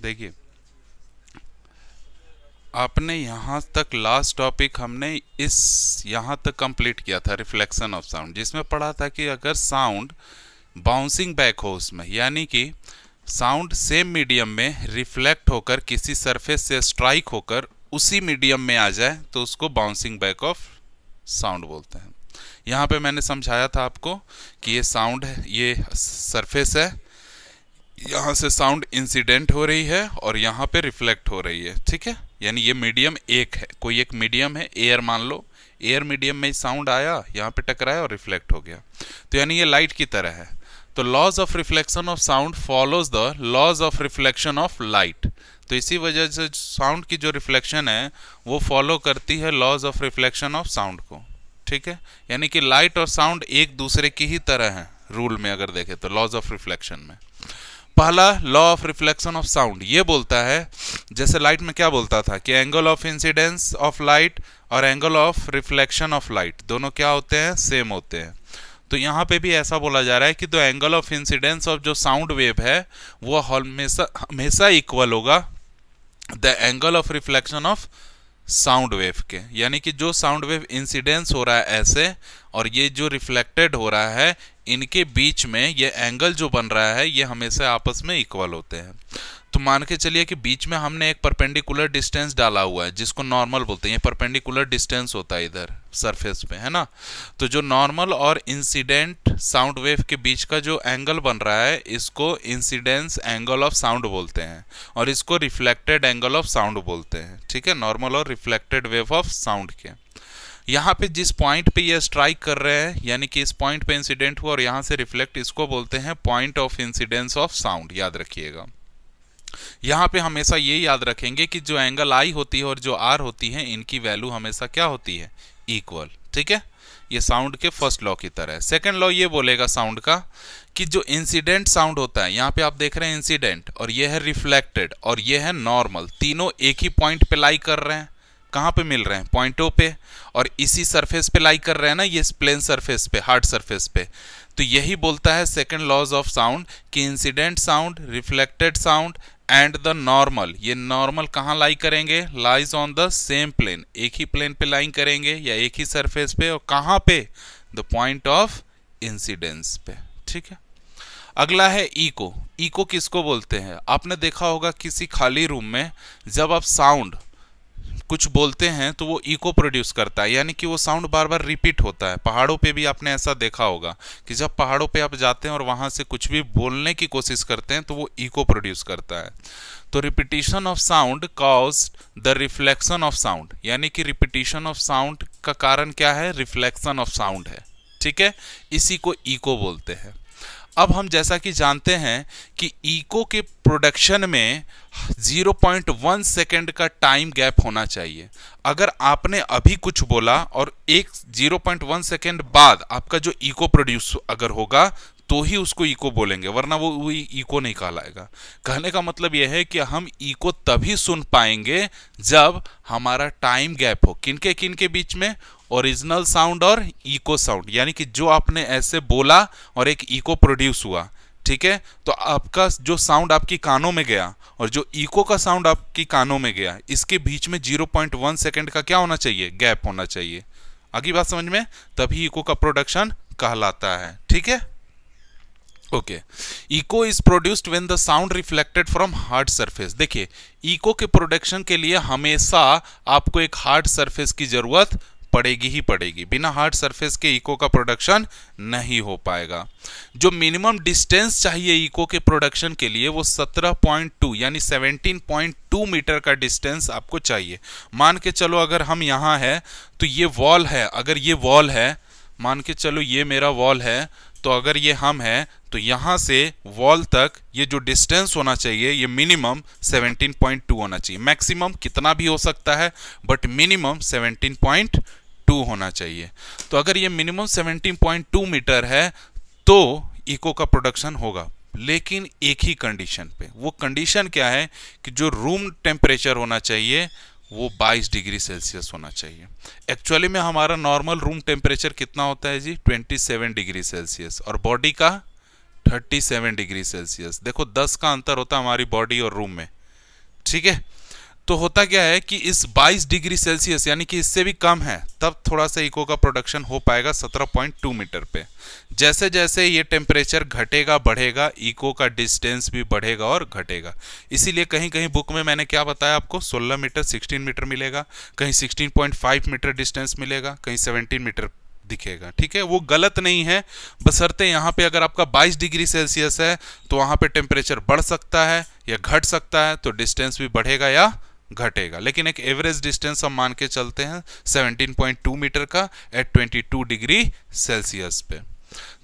देखिए, आपने यहाँ तक लास्ट टॉपिक हमने इस यहाँ तक कंप्लीट किया था, रिफ्लेक्शन ऑफ साउंड, जिसमें पढ़ा था कि अगर साउंड बाउंसिंग बैक हो उसमें, यानी कि साउंड सेम मीडियम में रिफ्लेक्ट होकर किसी सरफेस से स्ट्राइक होकर उसी मीडियम में आ जाए तो उसको बाउंसिंग बैक ऑफ साउंड बोलते हैं। यहाँ पे मैंने समझाया था आपको कि ये साउंड है, ये सरफेस है, यहाँ से साउंड इंसिडेंट हो रही है और यहाँ पे रिफ्लेक्ट हो रही है, ठीक है। यानी ये मीडियम एक है, कोई एक मीडियम है, एयर मान लो, एयर मीडियम में साउंड आया, यहाँ पे टकराया और रिफ्लेक्ट हो गया, तो यानी ये लाइट की तरह है। तो laws of reflection of sound follows the laws of reflection of light. तो इसी वजह से साउंड की जो रिफ्लेक्शन है वो फॉलो करती है laws of reflection of sound को, ठीक है। यानी कि लाइट और साउंड एक दूसरे की ही तरह हैं रूल में, अगर देखें तो लॉज ऑफ रिफ्लेक्शन में। पहला law of reflection of sound ये बोलता है, जैसे लाइट में क्या बोलता था कि angle of incidence of light और angle of reflection of light दोनों क्या होते हैं, सेम होते हैं। तो यहाँ पे भी ऐसा बोला जा रहा है कि तो एंगल ऑफ इंसिडेंस ऑफ जो साउंड वेव है वो हमेशा इक्वल होगा the angle of reflection of sound wave के। यानी कि जो साउंड वेव इंसिडेंस हो रहा है ऐसे और ये जो रिफ्लेक्टेड हो रहा है, इनके बीच में ये एंगल जो बन रहा है ये हमेशा आपस में इक्वल होते हैं। तो मान के चलिए कि बीच में हमने एक परपेंडिकुलर डिस्टेंस डाला हुआ है जिसको नॉर्मल बोलते हैं, ये परपेंडिकुलर डिस्टेंस होता है इधर सरफेस पे, है ना। तो जो नॉर्मल और इंसिडेंट साउंड वेव के बीच का जो एंगल बन रहा है इसको इंसिडेंस एंगल ऑफ साउंड बोलते हैं और इसको रिफ्लेक्टेड एंगल ऑफ साउंड बोलते हैं, ठीक है, नॉर्मल और रिफ्लेक्टेड वेव ऑफ साउंड के। यहाँ पे जिस पॉइंट पे ये स्ट्राइक कर रहे हैं, यानी कि इस पॉइंट पे इंसिडेंट हुआ और यहाँ से रिफ्लेक्ट, इसको बोलते हैं point of incidence of sound, याद रखिएगा। यहाँ पे हमेशा ये याद रखेंगे कि जो एंगल आई होती है और जो आर होती है इनकी वैल्यू हमेशा क्या होती है, इक्वल, ठीक है। ये साउंड के फर्स्ट लॉ की तरह है। सेकंड लॉ ये बोलेगा साउंड का कि जो इंसिडेंट साउंड होता है, यहाँ पे आप देख रहे हैं इंसिडेंट और ये है रिफ्लेक्टेड और ये है नॉर्मल, तीनों एक ही पॉइंट पे लाई कर रहे हैं। कहाँ पे मिल रहे हैं, पॉइंटों पे, और इसी सरफेस पे लाई कर रहे हैं ना, ये प्लेन सरफेस पे, हार्ड सरफेस पे। तो यही बोलता है सेकंड लॉज ऑफ साउंड कि incident sound, reflected sound and the normal, ये नॉर्मल कहाँ लाई करेंगे, lies on the same plane, एक ही प्लेन पे लाइन करेंगे या एक ही सरफेस पे, और कहाँ पे, द पॉइंट ऑफ इंसिडेंस पे, ठीक है। अगला है इको। इको किसको बोलते हैं, आपने देखा होगा किसी खाली रूम में जब आप साउंड कुछ बोलते हैं तो वो इको प्रोड्यूस करता है, यानी कि वो साउंड बार बार रिपीट होता है। पहाड़ों पे भी आपने ऐसा देखा होगा कि जब पहाड़ों पे आप जाते हैं और वहां से कुछ भी बोलने की कोशिश करते हैं तो वो इको प्रोड्यूस करता है। तो repetition of sound caused the reflection of sound, यानी कि रिपीटिशन ऑफ साउंड का कारण क्या है, रिफ्लेक्शन ऑफ साउंड है, ठीक है। इसी को इको बोलते हैं। अब हम जैसा कि जानते हैं कि इको के प्रोडक्शन में 0.1 सेकेंड का टाइम गैप होना चाहिए। अगर आपने अभी कुछ बोला और एक 0.1 सेकेंड बाद आपका जो इको प्रोड्यूस अगर होगा तो ही उसको इको बोलेंगे, वरना वो इको नहीं कहलाएगा। कहने का मतलब यह है कि हम इको तभी सुन पाएंगे जब हमारा टाइम गैप हो, किनके किनके बीच में, ओरिजिनल साउंड और इको साउंड, यानी कि जो आपने ऐसे बोला और एक इको प्रोड्यूस हुआ, ठीक है। तो आपका जो साउंड आपकी कानों में गया और जो इको का साउंड आपकी कानों में गया, इसके बीच में 0.1 सेकेंड का क्या होना चाहिए, गैप होना चाहिए। आगे बात समझ में, तभी इको का प्रोडक्शन कहलाता है, ठीक है। Okay, echo is produced when the sound reflected from hard surface. देखिए, इको के प्रोडक्शन के लिए हमेशा आपको एक हार्ड सरफेस की जरूरत पड़ेगी ही पड़ेगी, बिना हार्ड सरफेस के इको का प्रोडक्शन नहीं हो पाएगा। जो मिनिमम डिस्टेंस चाहिए इको के प्रोडक्शन के लिए वो 17.2 यानी 17.2 मीटर का डिस्टेंस आपको चाहिए। मान के चलो अगर हम यहाँ है तो ये वॉल है, अगर ये वॉल है, मान के चलो ये मेरा वॉल है, तो अगर ये हम है तो यहाँ से वॉल तक ये जो डिस्टेंस होना चाहिए ये मिनिमम 17.2 होना चाहिए। मैक्सिमम कितना भी हो सकता है बट मिनिमम 17.2 होना चाहिए। तो अगर ये मिनिमम 17.2 मीटर है तो इको का प्रोडक्शन होगा, लेकिन एक ही कंडीशन पे। वो कंडीशन क्या है कि जो रूम टेम्परेचर होना चाहिए वो 22 डिग्री सेल्सियस होना चाहिए। एक्चुअली में हमारा नॉर्मल रूम टेम्परेचर कितना होता है जी, 27 डिग्री सेल्सियस, और बॉडी का 37 डिग्री सेल्सियस। देखो 10 का अंतर होता है हमारी बॉडी और रूम में, ठीक है। तो होता क्या है कि इस 22 डिग्री सेल्सियस यानी कि इससे भी कम है, तब थोड़ा सा इको का प्रोडक्शन हो पाएगा 17.2 मीटर पे। जैसे जैसे ये टेम्परेचर घटेगा बढ़ेगा, इको का डिस्टेंस भी बढ़ेगा और घटेगा। इसीलिए कहीं कहीं बुक में मैंने क्या बताया आपको, 16 मीटर 16 मीटर मिलेगा, कहीं 16.5 मीटर डिस्टेंस मिलेगा, कहीं 17 मीटर दिखेगा। ठीक है, वो गलत नहीं है, बशर्ते यहाँ पे अगर आपका 22 डिग्री सेल्सियस है तो वहाँ पे टेम्परेचर बढ़ सकता है या घट सकता है, तो डिस्टेंस भी बढ़ेगा या घटेगा। लेकिन एक एवरेज डिस्टेंस हम मान के चलते हैं 17.2 मीटर का एट 22 डिग्री सेल्सियस पे।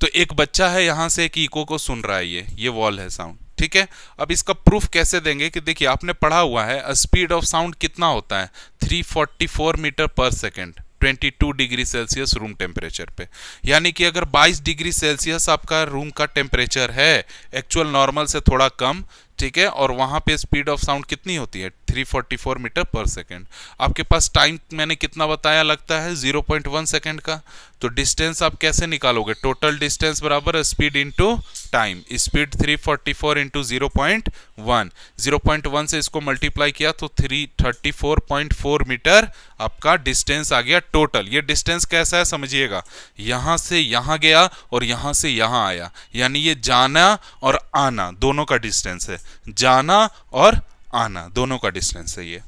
तो एक बच्चा है यहाँ से एक इको को सुन रहा है, ये वॉल है साउंड। ठीक है, अब इसका प्रूफ कैसे देंगे कि देखिए आपने पढ़ा हुआ है स्पीड ऑफ साउंड कितना होता है, 344 मीटर पर second 22 degree Celsius room temperature पे। यानी कि अगर 22 डिग्री सेल्सियस आपका रूम का टेम्परेचर है, एक्चुअल नॉर्मल से थोड़ा कम, ठीक है, और वहां पे स्पीड ऑफ साउंड कितनी होती है 344 मीटर पर सेकेंड। आपके पास टाइम मैंने कितना बताया, लगता है 0.1 सेकेंड का। तो डिस्टेंस आप कैसे निकालोगे, टोटल डिस्टेंस बराबर speed into time, speed 344 into 0.1, 0.1 से इसको मल्टीप्लाई किया तो 334.4 मीटर आपका डिस्टेंस आ गया टोटल। ये डिस्टेंस कैसा है समझिएगा, यहां से यहां गया और यहां से यहां आया, यानी ये जाना और आना दोनों का डिस्टेंस है, जाना और आना दोनों का डिस्टेंस है ये।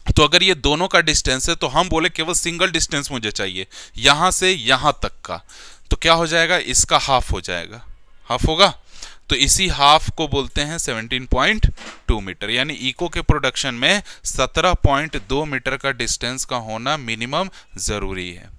तो अगर ये दोनों का डिस्टेंस है तो हम बोले केवल सिंगल डिस्टेंस मुझे चाहिए यहां से यहां तक का, तो क्या हो जाएगा, इसका हाफ हो जाएगा, हाफ होगा। तो इसी हाफ को बोलते हैं 17.2 मीटर। यानी इको के प्रोडक्शन में 17.2 मीटर का डिस्टेंस का होना मिनिमम जरूरी है।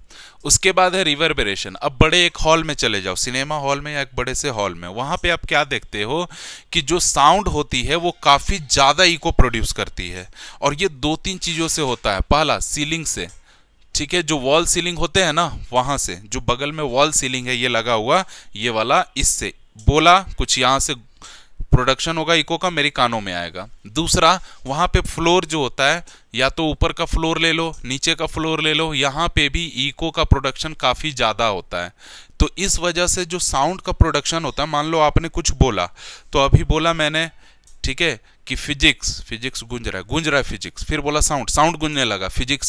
उसके बाद है रिवर्बरेशन। अब बड़े एक हॉल में चले जाओ, सिनेमा हॉल में या एक बड़े से हॉल में, वहां पे आप क्या देखते हो कि जो साउंड होती है वो काफी ज्यादा इको प्रोड्यूस करती है। और ये दो तीन चीजों से होता है। पहला सीलिंग से, ठीक है, जो वॉल सीलिंग होते हैं ना, वहां से, जो बगल में वॉल सीलिंग है ये लगा हुआ, ये वाला, इससे बोला कुछ यहां से प्रोडक्शन होगा इको का, मेरे कानों में आएगा। दूसरा, वहां पे फ्लोर जो होता है, या तो ऊपर का फ्लोर ले लो, नीचे का फ्लोर ले लो, यहां पे भी इको का प्रोडक्शन काफी ज्यादा होता है। तो इस वजह से जो साउंड का प्रोडक्शन होता है, मान लो आपने कुछ बोला, तो अभी बोला मैंने, ठीक है, कि फिजिक्स गूंज रहा है फिजिक्स, फिर बोला साउंड गूंजने लगा, फिजिक्स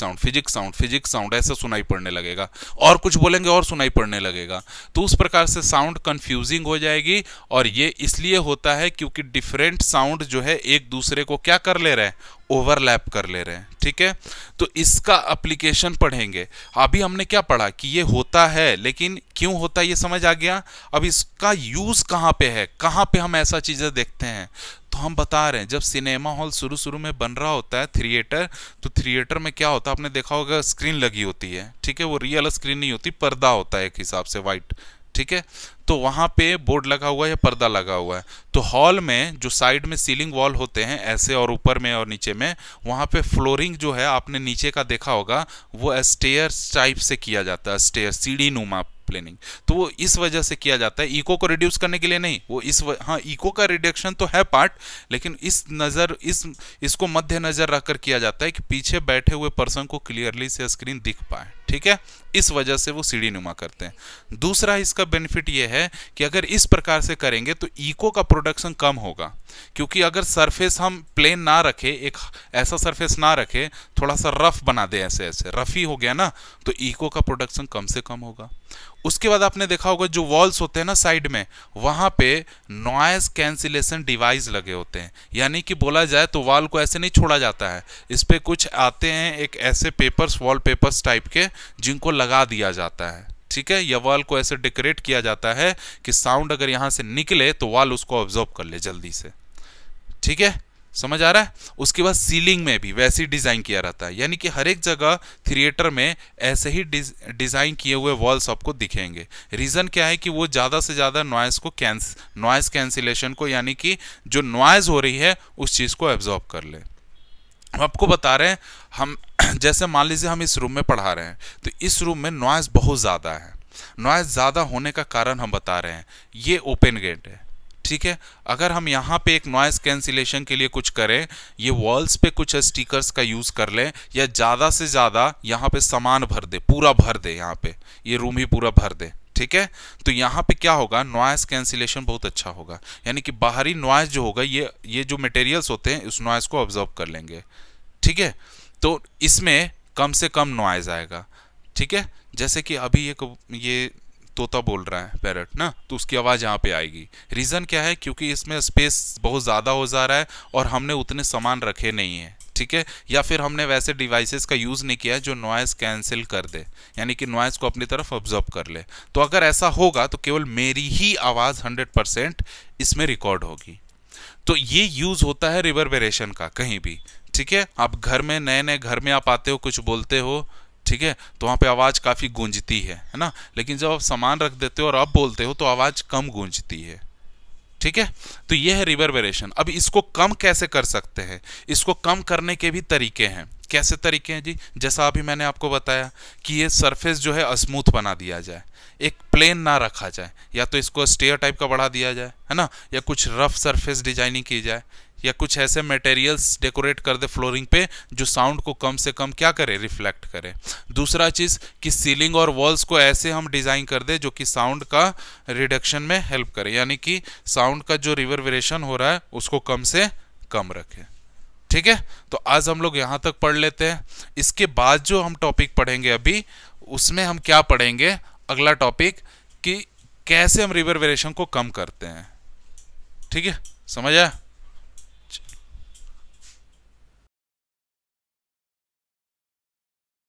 साउंड ऐसा सुनाई पड़ने लगेगा, और कुछ बोलेंगे और सुनाई पड़ने लगेगा। तो उस प्रकार से साउंड कंफ्यूजिंग हो जाएगी। और ये इसलिए होता है क्योंकि डिफरेंट साउंड जो है एक दूसरे को क्या कर ले रहे हैं, ओवरलैप कर ले रहे हैं। ठीक है, तो इसका एप्लीकेशन पढ़ेंगे। अभी हमने क्या पढ़ा कि ये होता है, लेकिन क्यों होता है ये समझ आ गया। अब इसका यूज कहां पे है, कहां पे हम ऐसा चीजें देखते हैं, तो हम बता रहे हैं जब सिनेमा हॉल शुरू में बन रहा होता है, थिएटर, तो थिएटर में क्या होता है, आपने देखा होगा स्क्रीन लगी होती है। ठीक है, वो रियल स्क्रीन नहीं होती, पर्दा होता है एक हिसाब से वाइट। ठीक है, तो वहां पे बोर्ड लगा हुआ है या पर्दा लगा हुआ है। तो हॉल में जो साइड में सीलिंग वॉल होते हैं ऐसे, और ऊपर में और नीचे में, वहां पे फ्लोरिंग जो है आपने नीचे का देखा होगा, वो स्टेयर्स टाइप से किया जाता है, स्टेयर, सीढ़ी नुमा प्लेनिंग। तो वो इस वजह से किया जाता है, इको को रिड्यूस करने के लिए नहीं, वो हाँ इको का रिडक्शन तो है पार्ट, लेकिन इसको मध्य नजर रखकर किया जाता है कि पीछे बैठे हुए पर्सन को क्लियरली से स्क्रीन दिख पाए। ठीक है, इस वजह से वो सीढ़ी नुमा करते हैं। दूसरा इसका बेनिफिट ये है कि अगर इस प्रकार से करेंगे तो इको का प्रोडक्शन कम होगा, क्योंकि अगर सरफेस हम प्लेन ना रखे, एक ऐसा सरफेस ना रखे, थोड़ा सा रफ बना दे, ऐसे रफ ही हो गया ना, तो इको का प्रोडक्शन कम से कम होगा। उसके बाद आपने देखा होगा जो वॉल्स होते हैं ना साइड में, वहां पे नॉइज कैंसिलेशन डिवाइस लगे होते हैं। यानी कि बोला जाए तो वॉल को ऐसे नहीं छोड़ा जाता है, इस पे कुछ आते हैं एक ऐसे पेपर्स, वॉल पेपर्स टाइप के, जिनको लगा दिया जाता है। ठीक है, या वॉल को ऐसे डेकोरेट किया जाता है कि साउंड अगर यहां से निकले तो वॉल उसको ऑब्जॉर्ब कर ले जल्दी से। ठीक है, समझ आ रहा है। उसके बाद सीलिंग में भी वैसे ही डिजाइन किया रहता है, यानी कि हर एक जगह थिएटर में ऐसे ही डिजाइन किए हुए वॉल्स आपको दिखेंगे। रीजन क्या है कि वो ज्यादा से ज्यादा नॉइज कैंसिलेशन को, यानी कि जो नॉइज हो रही है उस चीज को एब्जॉर्ब कर ले। हम आपको बता रहे हैं, हम जैसे मान लीजिए हम इस रूम में पढ़ा रहे हैं, तो इस रूम में नॉइज बहुत ज्यादा है। नॉइज ज्यादा होने का कारण हम बता रहे हैं, ये ओपन गेट है। ठीक है, अगर हम यहाँ पे एक नॉइज कैंसिलेशन के लिए कुछ करें, ये वॉल्स पे कुछ स्टिकर्स का यूज कर लें, या ज्यादा से ज्यादा यहाँ पे सामान भर दे, पूरा भर दे, यहाँ पे ये रूम ही पूरा भर दे। ठीक है। तो यहाँ पे क्या होगा, नॉइस कैंसिलेशन बहुत अच्छा होगा, यानी कि बाहरी नॉइस जो होगा ये जो मटेरियल्स होते हैं उस नॉइस को ऑब्जॉर्व कर लेंगे। ठीक है, तो इसमें कम से कम नॉइज आएगा। ठीक है, जैसे कि अभी ये तोता बोल रहा है, पैरट ना, तो उसकी आवाज़ यहाँ पे आएगी। रीज़न क्या है, क्योंकि इसमें स्पेस बहुत ज़्यादा हो जा रहा है और हमने उतने सामान रखे नहीं है। ठीक है, या फिर हमने वैसे डिवाइसेस का यूज़ नहीं किया है जो नॉइस कैंसिल कर दे, यानी कि नॉइस को अपनी तरफ ऑब्जॉर्व कर ले। तो अगर ऐसा होगा तो केवल मेरी ही आवाज़ 100% इसमें रिकॉर्ड होगी। तो ये यूज़ होता है रिवर्बरेशन का कहीं भी। ठीक है, आप घर में नए घर में आप आते हो, कुछ बोलते हो, ठीक है, तो वहाँ पे आवाज़ काफ़ी गूंजती है ना, लेकिन जब आप सामान रख देते हो और अब बोलते हो तो आवाज़ कम गूंजती है। ठीक है, तो ये है रिवर्बरेशन। अब इसको कम कैसे कर सकते हैं, इसको कम करने के भी तरीके हैं। कैसे तरीके हैं जी, जैसा अभी मैंने आपको बताया कि ये सरफेस जो है स्मूथ बना दिया जाए, एक प्लेन ना रखा जाए, या तो इसको स्टेयर टाइप का बढ़ा दिया जाए, है ना, या कुछ रफ सरफेस डिजाइनिंग की जाए, या कुछ ऐसे मटेरियल्स डेकोरेट कर दे फ्लोरिंग पे जो साउंड को कम से कम क्या करे, रिफ्लेक्ट करे। दूसरा चीज़ कि सीलिंग और वॉल्स को ऐसे हम डिज़ाइन कर दे जो कि साउंड का रिडक्शन में हेल्प करे, यानी कि साउंड का जो रिवर्बरेशन हो रहा है उसको कम से कम रखे। ठीक है, तो आज हम लोग यहाँ तक पढ़ लेते हैं। इसके बाद जो हम टॉपिक पढ़ेंगे अभी, उसमें हम क्या पढ़ेंगे, अगला टॉपिक कि कैसे हम रिवर्बरेशन को कम करते हैं। ठीक है, समझ आया।